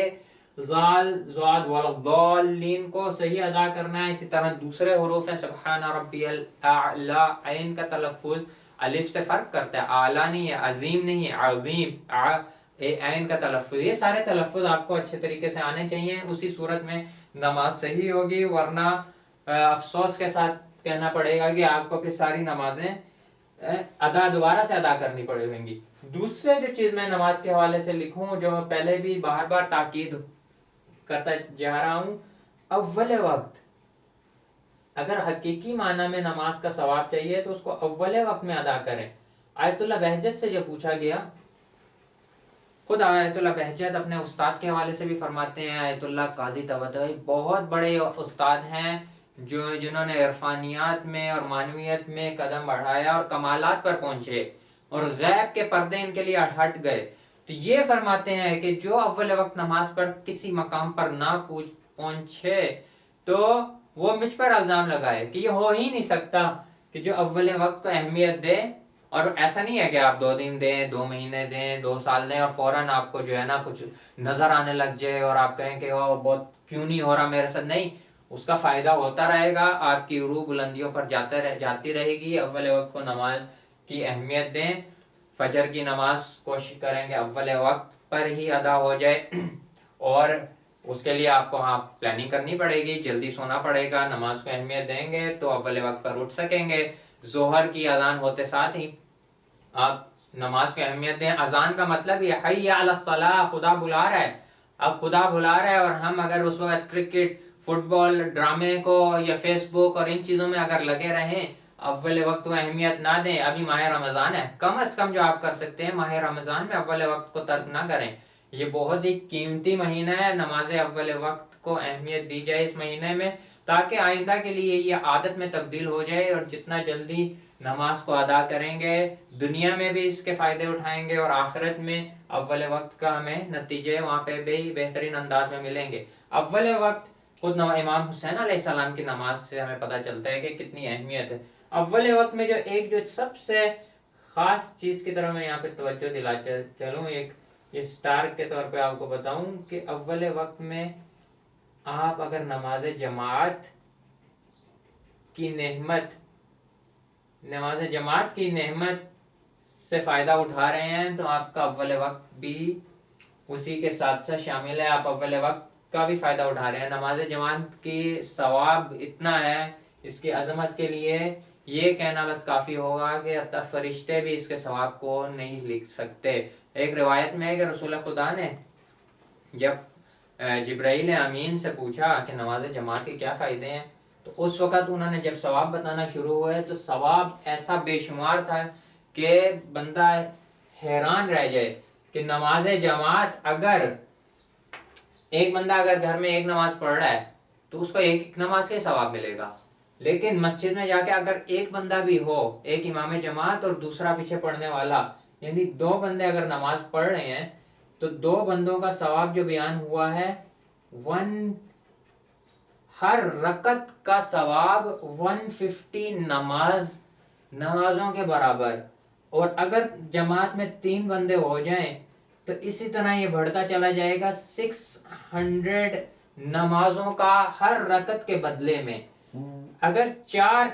زال زاد والضالین کو صحیح ادا کرنا ہے. اسی طرح دوسرے حروف ہیں سبحان ربی الاعلی، عین کا تلفظ الف سے فرق کرتا ہے، اعلیٰ نہیں ہے، عظیم نہیں ہے، عظیم، عین کا تلفظ. یہ سارے تلفظ آپ کو اچھے طریقے سے آنے چاہیے، اسی صورت میں نماز صحیح ہوگی. ورنہ افسوس کے ساتھ کہنا پڑے گا کہ آپ کو پھر ساری نمازیں دوبارہ سے ادا کرنی پڑیں گی. دوسرے جو چیز میں نماز کے حوالے سے لکھوں، جو میں پہلے بھی بار بار تاکید کرتا جا رہا ہوں، اول وقت اگر حقیقی معنی میں نماز کا ثواب چاہیے تو اس کو اول وقت میں ادا کریں. آیت اللہ بہجت سے جو پوچھا گیا، خود آیت اللہ بہجت اپنے استاد کے حوالے سے بھی فرماتے ہیں، آیت اللہ قاضی طباطبائی بہت بڑے استاد ہیں جنہوں نے عرفانیات میں اور معنویت میں قدم بڑھایا اور کمالات پر پہنچے اور غیب کے پردے ان کے لیے ہٹ گئے. تو یہ فرماتے ہیں کہ جو اول وقت نماز پر کسی مقام پر نہ پہنچے تو وہ مجھ پر الزام لگائے کہ یہ ہو ہی نہیں سکتا کہ جو اول وقت کو اہمیت دے. اور ایسا نہیں ہے کہ آپ 2 دن دیں، 2 مہینے دیں، 2 سال دیں اور فوراً آپ کو جو ہے نا کچھ نظر آنے لگ جائے اور آپ کہیں کہ وہ بہت کیوں نہیں ہو رہا میرے ساتھ. نہیں، اس کا فائدہ ہوتا رہے گا، آپ کی روح بلندیوں پر جاتی رہے گی. اول وقت کو نماز کی اہمیت دیں. فجر کی نماز کوشش کریں کہ اول وقت پر ہی ادا ہو جائے، اور اس کے لیے آپ کو پلاننگ کرنی پڑے گی، جلدی سونا پڑے گا. نماز کو اہمیت دیں گے تو اول وقت پر اٹھ سکیں گے. ظہر کی اذان ہوتے ساتھ ہی آپ نماز کو اہمیت دیں. اذان کا مطلب یہ حی علی الصلاۃ، خدا بلا رہا ہے. اب خدا بلا رہا ہے اور ہم اگر اس وقت کرکٹ، فٹ بال، ڈرامے کو یا فیس بک اور ان چیزوں میں اگر لگے رہیں، اول وقت کو اہمیت نہ دیں. ابھی ماہ رمضان ہے، کم از کم جو آپ کر سکتے ہیں ماہ رمضان میں اول وقت کو ترک نہ کریں. یہ بہت ہی قیمتی مہینہ ہے، نماز اول وقت کو اہمیت دی جائے اس مہینے میں، تاکہ آئندہ کے لیے یہ عادت میں تبدیل ہو جائے. اور جتنا جلدی نماز کو ادا کریں گے، دنیا میں بھی اس کے فائدے اٹھائیں گے اور آخرت میں اول وقت کا ہمیں نتیجے وہاں پہ بھی بہترین انداز میں ملیں گے. اول وقت خود امام حسین علیہ السلام کی نماز سے ہمیں پتہ چلتا ہے کہ کتنی اہمیت ہے. اول وقت میں جو سب سے خاص چیز کی طرف میں یہاں پہ توجہ دلا چلوں، ایک یہ سٹار کے طور پہ آپ کو بتاؤں کہ اول وقت میں آپ اگر نماز جماعت کی نعمت سے فائدہ اٹھا رہے ہیں تو آپ کا اول وقت بھی اسی کے ساتھ ساتھ شامل ہے. آپ اول وقت کا بھی فائدہ اٹھا رہے ہیں. نماز جماعت کی ثواب اتنا ہے، اس کی عظمت کے لیے یہ کہنا بس کافی ہوگا کہ حتیٰ فرشتے بھی اس کے ثواب کو نہیں لکھ سکتے. ایک روایت میں ہے کہ رسول خدا نے جب جبرائیل امین سے پوچھا کہ نماز جماعت کے کیا فائدے ہیں، تو اس وقت انہوں نے جب ثواب بتانا شروع ہوئے تو ثواب ایسا بے شمار تھا کہ بندہ حیران رہ جائے کہ نماز جماعت ایک بندہ اگر گھر میں ایک نماز پڑھ رہا ہے تو اس کو ایک نماز کے ثواب ملے گا. لیکن مسجد میں جا کے اگر ایک بندہ بھی ہو، ایک امام جماعت اور دوسرا پیچھے پڑھنے والا، یعنی 2 بندے اگر نماز پڑھ رہے ہیں تو 2 بندوں کا ثواب جو بیان ہوا ہے، ہر رکعت کا ثواب 150 نمازوں کے برابر. اور اگر جماعت میں 3 بندے ہو جائیں تو اسی طرح یہ بڑھتا چلا جائے گا 600 نمازوں کا ہر رکعت کے بدلے میں. اگر 4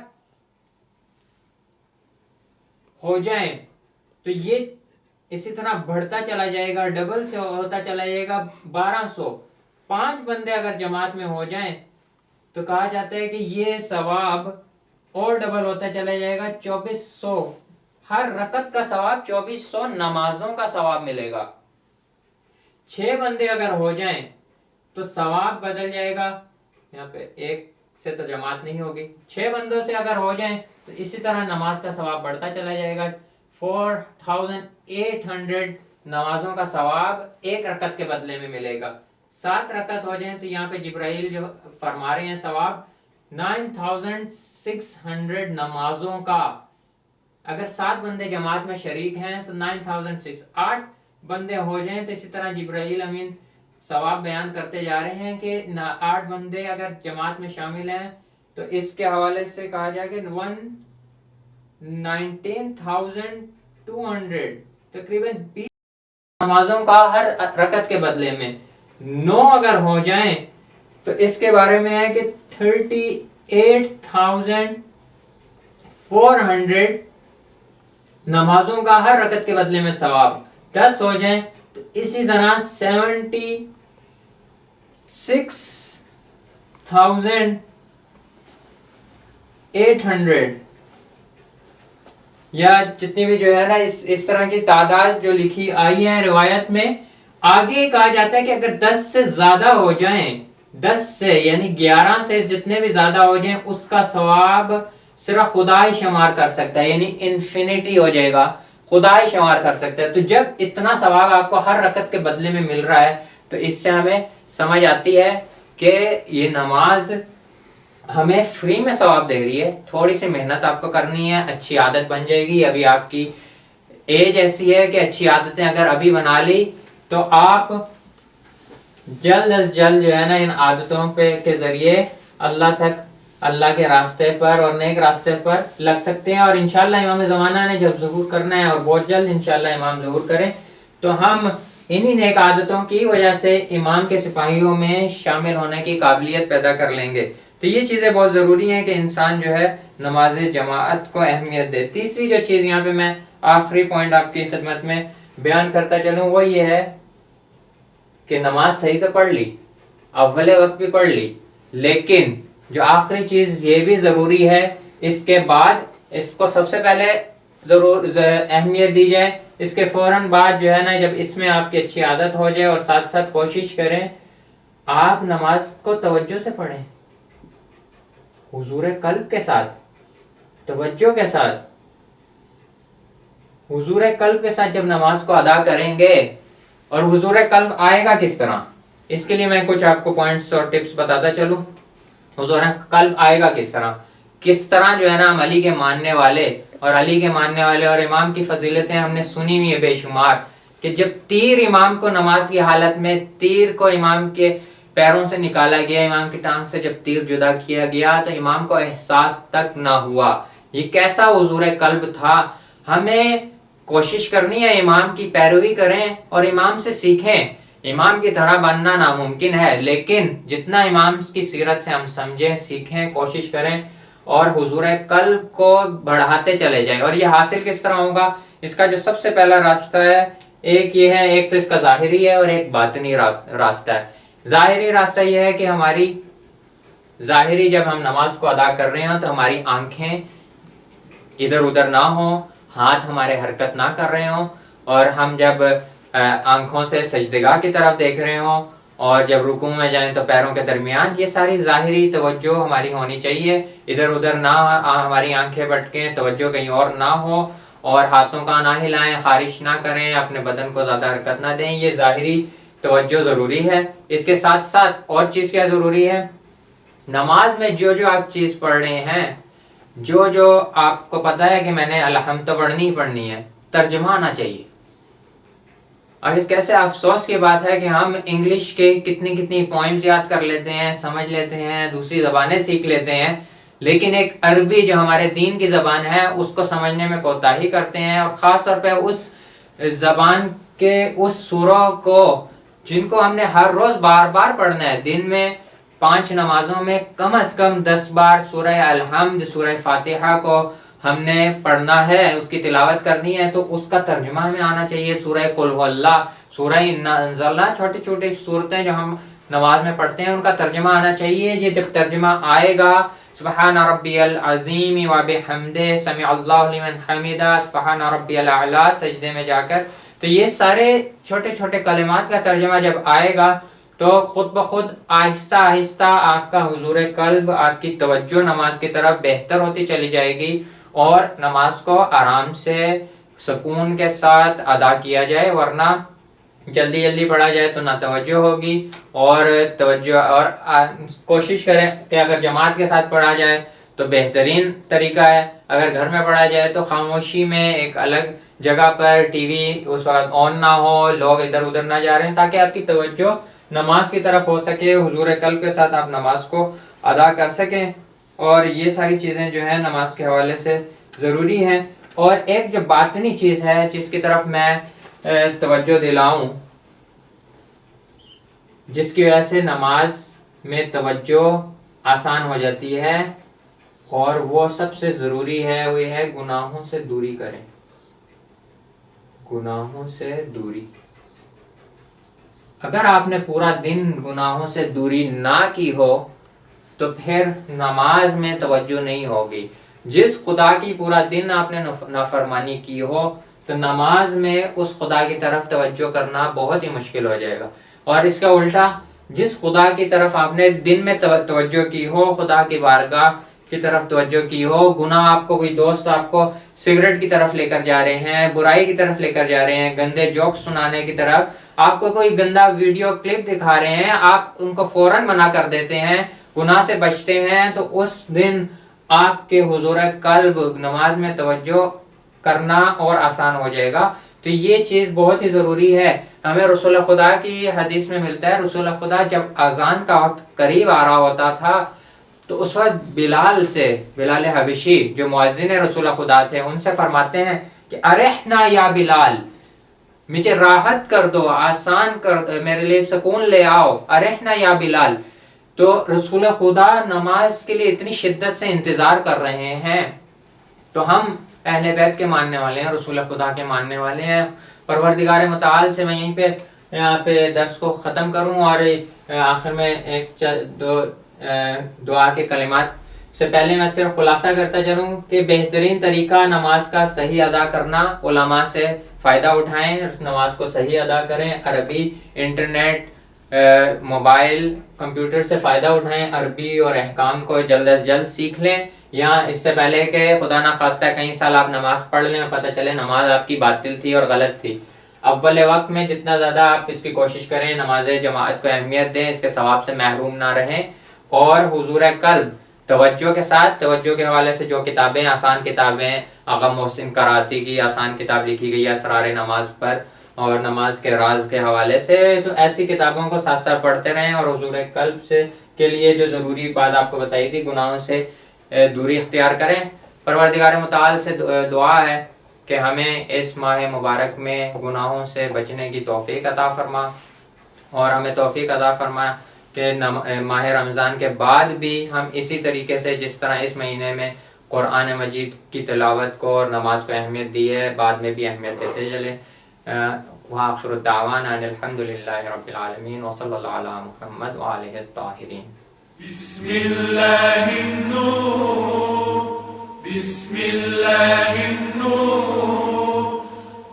ہو جائیں تو یہ اسی طرح بڑھتا چلا جائے گا، ڈبل سے ہوتا چلا جائے گا 1200. 5 بندے اگر جماعت میں ہو جائیں تو کہا جاتا ہے کہ یہ ثواب اور ڈبل ہوتا چلا جائے گا 2400. ہر رکعت کا ثواب 2400 نمازوں کا ثواب ملے گا. 6 بندے اگر ہو جائیں تو ثواب بدل جائے گا، یہاں پہ ایک سے تو جماعت نہیں ہوگی، 6 بندوں سے اگر ہو جائیں تو اسی طرح نماز کا ثواب بڑھتا چلا جائے گا. 4800 نمازوں کا ثواب ایک رکعت کے بدلے میں ملے گا. 7 رکعت ہو جائیں تو یہاں پہ جبرائیل جو فرما رہے ہیں ثواب 9600 نمازوں کا. اگر 7 بندے جماعت میں شریک ہیں تو 9600. 8 بندے ہو جائیں تو اسی طرح جبرائیل امین ثواب بیان کرتے جا رہے ہیں کہ 8 بندے اگر جماعت میں شامل ہیں تو اس کے حوالے سے کہا جائے کہ 19200 تقریباً 20 نمازوں کا ہر رکعت کے بدلے میں 9 اگر ہو جائیں تو اس کے بارے میں ہے کہ 38,400 نمازوں کا ہر رکعت کے بدلے میں ثواب. 10 ہو جائیں تو اسی طرح 76,800 یا جتنی بھی جو ہے نا اس طرح کی تعداد جو لکھی آئی ہے روایت میں. آگے کہا جاتا ہے کہ اگر 10 سے زیادہ ہو جائیں، 10 سے یعنی 11 سے جتنے بھی زیادہ ہو جائیں، اس کا ثواب صرف خدا ہی شمار کر سکتا ہے، یعنی انفینٹی ہو جائے گا، خدا ہی شمار کر سکتا ہے. تو جب اتنا ثواب آپ کو ہر رکعت کے بدلے میں مل رہا ہے تو اس سے ہمیں سمجھ آتی ہے کہ یہ نماز ہمیں فری میں ثواب دے رہی ہے. تھوڑی سی محنت آپ کو کرنی ہے، اچھی عادت بن جائے گی. ابھی آپ کی ایج ایسی ہے کہ اچھی عادتیں اگر ابھی بنا لی تو آپ جلد از جلد جو ہے نا ان عادتوں کے ذریعے اللہ کے راستے پر اور نیک راستے پر لگ سکتے ہیں. اور انشاءاللہ امام زمانہ نے جب ظہور کرنا ہے اور بہت جلد انشاءاللہ امام ظہور کریں تو ہم انہی نیک عادتوں کی وجہ سے امام کے سپاہیوں میں شامل ہونے کی قابلیت پیدا کر لیں گے. تو یہ چیزیں بہت ضروری ہیں کہ انسان جو ہے نماز جماعت کو اہمیت دے. تیسری جو چیز یہاں پہ میں آخری پوائنٹ آپ کی خدمت میں بیان کرتا چلوں وہ یہ ہے کہ نماز صحیح تو پڑھ لی، اول وقت بھی پڑھ لی، لیکن جو آخری چیز یہ بھی ضروری ہے اس کے بعد اس کو سب سے پہلے اہمیت دی جائے. اس کے فوراً بعد جو ہے نا جب اس میں آپ کی اچھی عادت ہو جائے اور ساتھ ساتھ کوشش کریں آپ نماز کو توجہ سے پڑھیں، حضور قلب کے ساتھ، توجہ کے ساتھ. حضور قلب کے ساتھ جب نماز کو ادا کریں گے، اور حضور قلب آئے گا کس طرح، اس کے لیے میں کچھ آپ کو پوائنٹس اور ٹپس بتاتا چلوں. حضور قلب آئے گا کس طرح جو ہے نا ہم علی کے ماننے والے اور امام کی فضیلتیں ہم نے سنی ہوئی ہے بے شمار، کہ جب تیر امام کو نماز کی حالت میں تیر کو امام کے پیروں سے نکالا گیا، امام کی ٹانگ سے جب تیر جدا کیا گیا تو امام کو احساس تک نہ ہوا. یہ کیسا حضور قلب تھا. ہمیں کوشش کرنی ہے امام کی پیروی کریں اور امام سے سیکھیں. امام کی طرح بننا ناممکن ہے، لیکن جتنا امام کی سیرت سے ہم سمجھیں، سیکھیں، کوشش کریں اور حضور قلب کو بڑھاتے چلے جائیں. اور یہ حاصل کس طرح ہوگا؟ اس کا جو سب سے پہلا راستہ ہے ایک یہ ہے، ایک تو اس کا ظاہری ہے اور ایک باطنی راستہ ہے. ظاہری راستہ یہ ہے کہ ہماری ظاہری جب ہم نماز کو ادا کر رہے ہیں تو ہماری آنکھیں ادھر ادھر نہ ہوں، ہاتھ ہمارے حرکت نہ کر رہے ہوں، اور ہم جب آنکھوں سے سجدگاہ کی طرف دیکھ رہے ہوں اور جب رکوع میں جائیں تو پیروں کے درمیان، یہ ساری ظاہری توجہ ہماری ہونی چاہیے. ادھر ادھر نہ ہماری آنکھیں بھٹکیں، توجہ کہیں اور نہ ہو، اور ہاتھوں کا نہ ہلائیں، خارش نہ کریں، اپنے بدن کو زیادہ حرکت نہ دیں. یہ ظاہری توجہ ضروری ہے. اس کے ساتھ ساتھ اور چیز کیا ضروری ہے؟ نماز میں جو آپ چیز پڑھ رہے ہیں، جو آپ کو پتا ہے کہ میں نے الحمد تو پڑھنی ہی پڑھنی ہے، ترجمہ آنا چاہیے. اور اس کیسے افسوس کی بات ہے کہ ہم انگلش کے کتنی پوائنٹس یاد کر لیتے ہیں، سمجھ لیتے ہیں، دوسری زبانیں سیکھ لیتے ہیں، لیکن ایک عربی جو ہمارے دین کی زبان ہے اس کو سمجھنے میں کوتاہی کرتے ہیں. اور خاص طور پہ اس زبان کے اس سوروں کو جن کو ہم نے ہر روز بار بار پڑھنا ہے. دن میں 5 نمازوں میں کم از کم 10 بار سورہ الحمد، سورہ فاتحہ کو ہم نے پڑھنا ہے، اس کی تلاوت کرنی ہے، تو اس کا ترجمہ ہمیں آنا چاہیے. سورہ قل هو اللہ، سورہ انا انزلنا، چھوٹی صورتیں جو ہم نماز میں پڑھتے ہیں ان کا ترجمہ آنا چاہیے. یہ جب ترجمہ آئے گا، سبحان ربی العظیم وبحمدہ، سمع اللہ لمن حمدہ، سبحان ربی الاعلی، سجدے میں جا کر، تو یہ سارے چھوٹے کلمات کا ترجمہ جب آئے گا تو خود بخود آہستہ آہستہ آپ کا حضور قلب، آپ کی توجہ نماز کی طرف بہتر ہوتی چلی جائے گی، اور نماز کو آرام سے سکون کے ساتھ ادا کیا جائے. ورنہ جلدی پڑھا جائے تو نہ توجہ ہوگی، اور کوشش کریں کہ اگر جماعت کے ساتھ پڑھا جائے تو بہترین طریقہ ہے. اگر گھر میں پڑھا جائے تو خاموشی میں ایک الگ جگہ پر ٹی وی اس وقت آن نہ ہو، لوگ ادھر ادھر نہ جا رہے ہیں، تاکہ آپ کی توجہ نماز کی طرف ہو سکے، حضور قلب کے ساتھ آپ نماز کو ادا کر سکیں. اور یہ ساری چیزیں جو ہیں نماز کے حوالے سے ضروری ہیں. اور ایک جو باطنی چیز ہے جس کی طرف میں توجہ دلاؤں، جس کی وجہ سے نماز میں توجہ آسان ہو جاتی ہے، اور وہ سب سے ضروری ہے، وہ یہ ہے گناہوں سے دوری کریں، گناہوں سے دوری۔ اگر آپ نے پورا دن گناہوں سے دوری نہ کی ہو تو پھر نماز میں توجہ نہیں ہوگی۔ جس خدا کی پورا دن آپ نے نافرمانی کی ہو تو نماز میں اس خدا کی طرف توجہ کرنا بہت ہی مشکل ہو جائے گا۔ اور اس کا الٹا، جس خدا کی طرف آپ نے دن میں توجہ کی ہو، خدا کی بارگاہ کی طرف توجہ کی ہو، گناہ آپ کو کوئی دوست آپ کو سگریٹ کی طرف لے کر جا رہے ہیں، برائی کی طرف لے کر جا رہے ہیں، گندے جوکس سنانے کی طرف، آپ کو کوئی گندا ویڈیو کلپ دکھا رہے ہیں، آپ ان کو فوراً منع کر دیتے ہیں، گناہ سے بچتے ہیں، تو اس دن آپ کے حضور قلب نماز میں توجہ کرنا اور آسان ہو جائے گا۔ تو یہ چیز بہت ہی ضروری ہے۔ ہمیں رسول خدا کی حدیث میں ملتا ہے، رسول خدا جب اذان کا وقت قریب آ رہا ہوتا تھا تو اس وقت بلال حبشی جو مؤذن رسول خدا تھے، ان سے فرماتے ہیں کہ ارحنا یا بلال، مجھے راحت کر دو، آسان کر دو، میرے لیے سکون لے آؤ، ارحنا یا بلال۔ تو رسول خدا نماز کے لیے اتنی شدت سے انتظار کر رہے ہیں، تو ہم اہل بیت کے ماننے والے ہیں، رسول خدا کے ماننے والے ہیں۔ پروردگار متعال سے میں یہاں پہ درس کو ختم کروں، اور آخر میں ایک دو دعا کے کلمات سے پہلے میں صرف خلاصہ کرتا چلوں کہ بہترین طریقہ نماز کا صحیح ادا کرنا، علماء سے فائدہ اٹھائیں، نماز کو صحیح ادا کریں، عربی، انٹرنیٹ، موبائل، کمپیوٹر سے فائدہ اٹھائیں، عربی اور احکام کو جلد از جلد سیکھ لیں، یا اس سے پہلے کہ خدا نہ خواستہ کئی سال آپ نماز پڑھ لیں اور پتہ چلے نماز آپ کی باطل تھی اور غلط تھی۔ اول وقت میں جتنا زیادہ آپ اس کی کوشش کریں، نماز جماعت کو اہمیت دیں، اس کے ثواب سے محروم نہ رہیں، اور حضور قلب توجہ کے ساتھ، توجہ کے حوالے سے جو کتابیں، آسان کتابیں، آغا محسن کراتی کی آسان کتاب لکھی گئی ہے اسرار نماز پر، اور نماز کے راز کے حوالے سے، تو ایسی کتابوں کو ساتھ ساتھ پڑھتے رہیں، اور حضور قلب سے کے لیے جو ضروری بات آپ کو بتائی تھی، گناہوں سے دوری اختیار کریں۔ پروردگار متعال سے دعا ہے کہ ہمیں اس ماہ مبارک میں گناہوں سے بچنے کی توفیق عطا فرما، اور ہمیں توفیق عطا فرما کہ ماہ رمضان کے بعد بھی ہم اسی طریقے سے، جس طرح اس مہینے میں قرآن مجید کی تلاوت کو اور نماز کو اہمیت دی ہے، بعد میں بھی اہمیت دیتے چلیں۔ وآخر الدعوانا ان الحمد للہ رب العالمین، وصلی اللہ علی محمد وآلہ الطاہرین۔ بسم اللہ النور، بسم اللہ النور،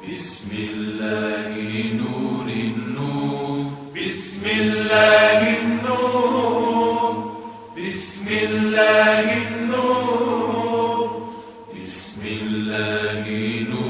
بسم اللہ نور النور، بسم اللہ النور، بسم اللہ النور، بسم اللہ نور